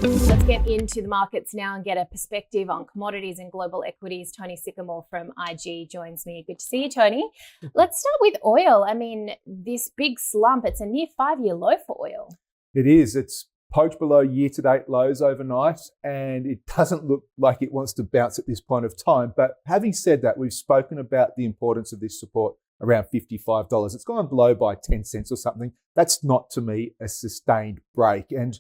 Let's get into the markets now and get a perspective on commodities and global equities. Tony Sycamore from IG joins me. Good to see you, Tony. Let's start with oil. I mean, this big slump, it's a near 5-year low for oil. It is. It's poked below year-to-date lows overnight, and it doesn't look like it wants to bounce at this point of time. But having said that, we've spoken about the importance of this support around $55. It's gone below by 10 cents or something. That's not, to me, a sustained break. And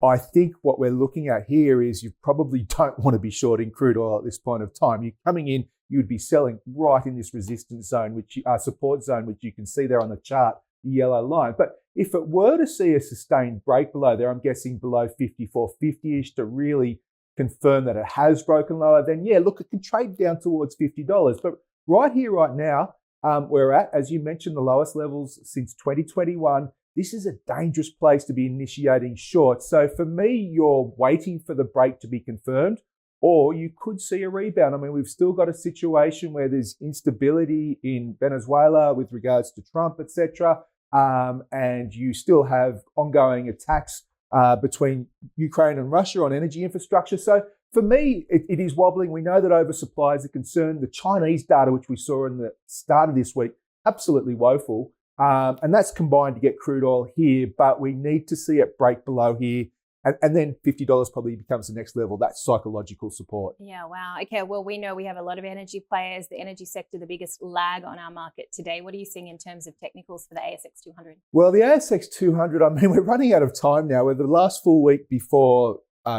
I think what we're looking at here is you probably don't want to be shorting crude oil at this point of time. You're coming in, you'd be selling right in this resistance zone, which support zone, which you can see there on the chart, the yellow line. But if it were to see a sustained break below there, I'm guessing below 54.50-ish to really confirm that it has broken lower, then yeah, look, it can trade down towards $50. But right here, right now, we're at, as you mentioned, the lowest levels since 2021. This is a dangerous place to be initiating shorts. So for me, you're waiting for the break to be confirmed, or you could see a rebound. I mean, we've still got a situation where there's instability in Venezuela with regards to Trump, etc. And you still have ongoing attacks between Ukraine and Russia on energy infrastructure. So for me, it is wobbling. We know that oversupply is a concern. The Chinese data, which we saw in the start of this week, absolutely woeful. And that's combined to get crude oil here, but we need to see it break below here. And then $50 probably becomes the next level. That's psychological support. Yeah, wow. Okay, well, we know we have a lot of energy players. The energy sector, the biggest lag on our market today. What are you seeing in terms of technicals for the ASX 200? Well, the ASX 200, I mean, we're running out of time now. We're the last full week before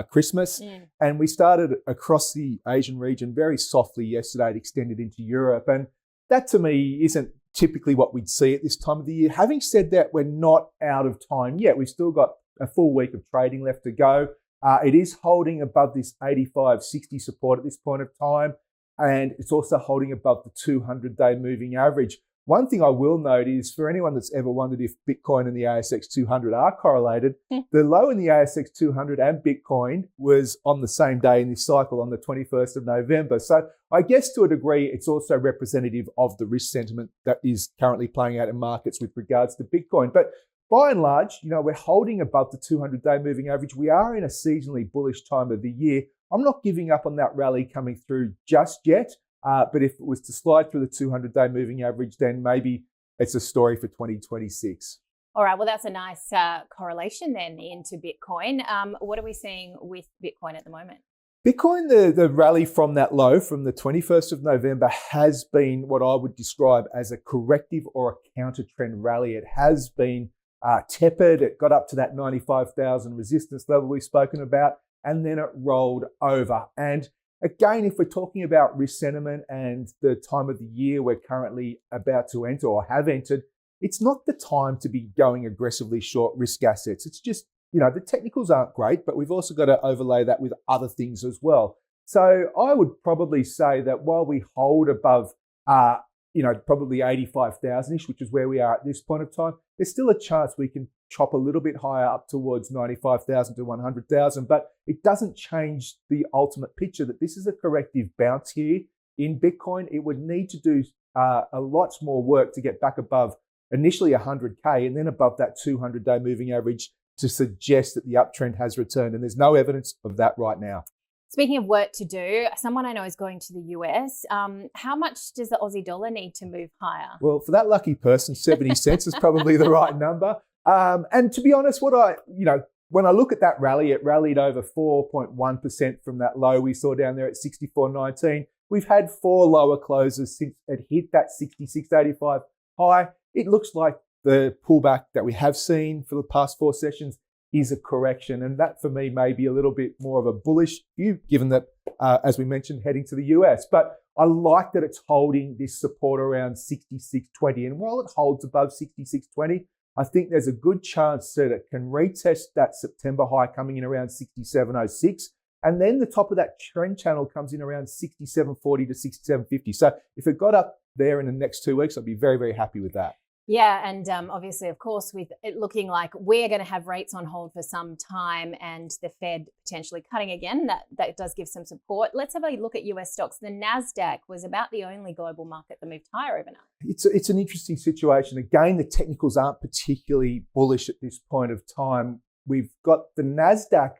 Christmas, and we started across the Asian region very softly yesterday. It extended into Europe, and that to me isn't typically what we'd see at this time of the year. Having said that, we're not out of time yet. We've still got a full week of trading left to go. It is holding above this 85.60 support at this point of time, and it's also holding above the 200-day moving average. One thing I will note is, for anyone that's ever wondered if Bitcoin and the ASX 200 are correlated, the low in the ASX 200 and Bitcoin was on the same day in this cycle on the 21st of November. So I guess to a degree, it's also representative of the risk sentiment that is currently playing out in markets with regards to Bitcoin. But by and large, you know, we're holding above the 200-day moving average. We are in a seasonally bullish time of the year. I'm not giving up on that rally coming through just yet. But if it was to slide through the 200-day moving average, then maybe it's a story for 2026. All right. Well, that's a nice correlation then into Bitcoin. What are we seeing with Bitcoin at the moment? Bitcoin, the rally from that low from the 21st of November has been what I would describe as a corrective or a counter trend rally. It has been tepid. It got up to that 95,000 resistance level we've spoken about, and then it rolled over. And again, if we're talking about risk sentiment and the time of the year we're currently about to enter or have entered, it's not the time to be going aggressively short risk assets. It's just, you know, the technicals aren't great, but we've also got to overlay that with other things as well. So I would probably say that while we hold above, probably 85,000-ish, which is where we are at this point of time, there's still a chance we can chop a little bit higher up towards 95,000 to 100,000, but it doesn't change the ultimate picture that this is a corrective bounce here in Bitcoin. It would need to do a lot more work to get back above initially 100K and then above that 200-day moving average to suggest that the uptrend has returned. And there's no evidence of that right now. Speaking of work to do, someone I know is going to the US. How much does the Aussie dollar need to move higher? Well, for that lucky person, 70 cents is probably the right number. And to be honest, when I look at that rally, it rallied over 4.1% from that low we saw down there at 64.19. We've had 4 lower closes since it hit that 66.85 high. It looks like the pullback that we have seen for the past 4 sessions is a correction. And that for me may be a little bit more of a bullish view, given that, as we mentioned, heading to the US. But I like that it's holding this support around 66.20. And while it holds above 66.20, I think there's a good chance that it can retest that September high coming in around 67.06. And then the top of that trend channel comes in around 67.40 to 67.50. So if it got up there in the next 2 weeks, I'd be very, very happy with that. Yeah, and obviously, of course, with it looking like we're going to have rates on hold for some time and the Fed potentially cutting again, that does give some support. Let's have a look at US stocks. The Nasdaq was about the only global market that moved higher overnight. It's an interesting situation. Again, the technicals aren't particularly bullish at this point of time. We've got the Nasdaq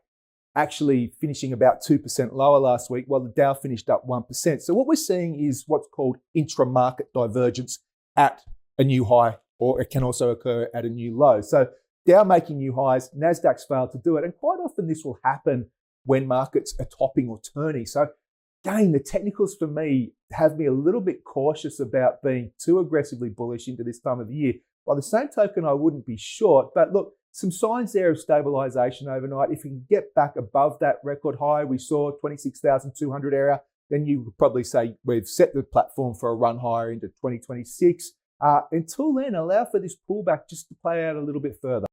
actually finishing about 2% lower last week, while the Dow finished up 1%. So what we're seeing is what's called intra-market divergence at a new high, or it can also occur at a new low. So Dow making new highs, Nasdaq's failed to do it. And quite often this will happen when markets are topping or turning. So again, the technicals for me have me a little bit cautious about being too aggressively bullish into this time of the year. By the same token, I wouldn't be short, but look, some signs there of stabilization overnight. If we can get back above that record high we saw, 26,200 area, then you would probably say we've set the platform for a run higher into 2026. Until then, allow for this pullback just to play out a little bit further.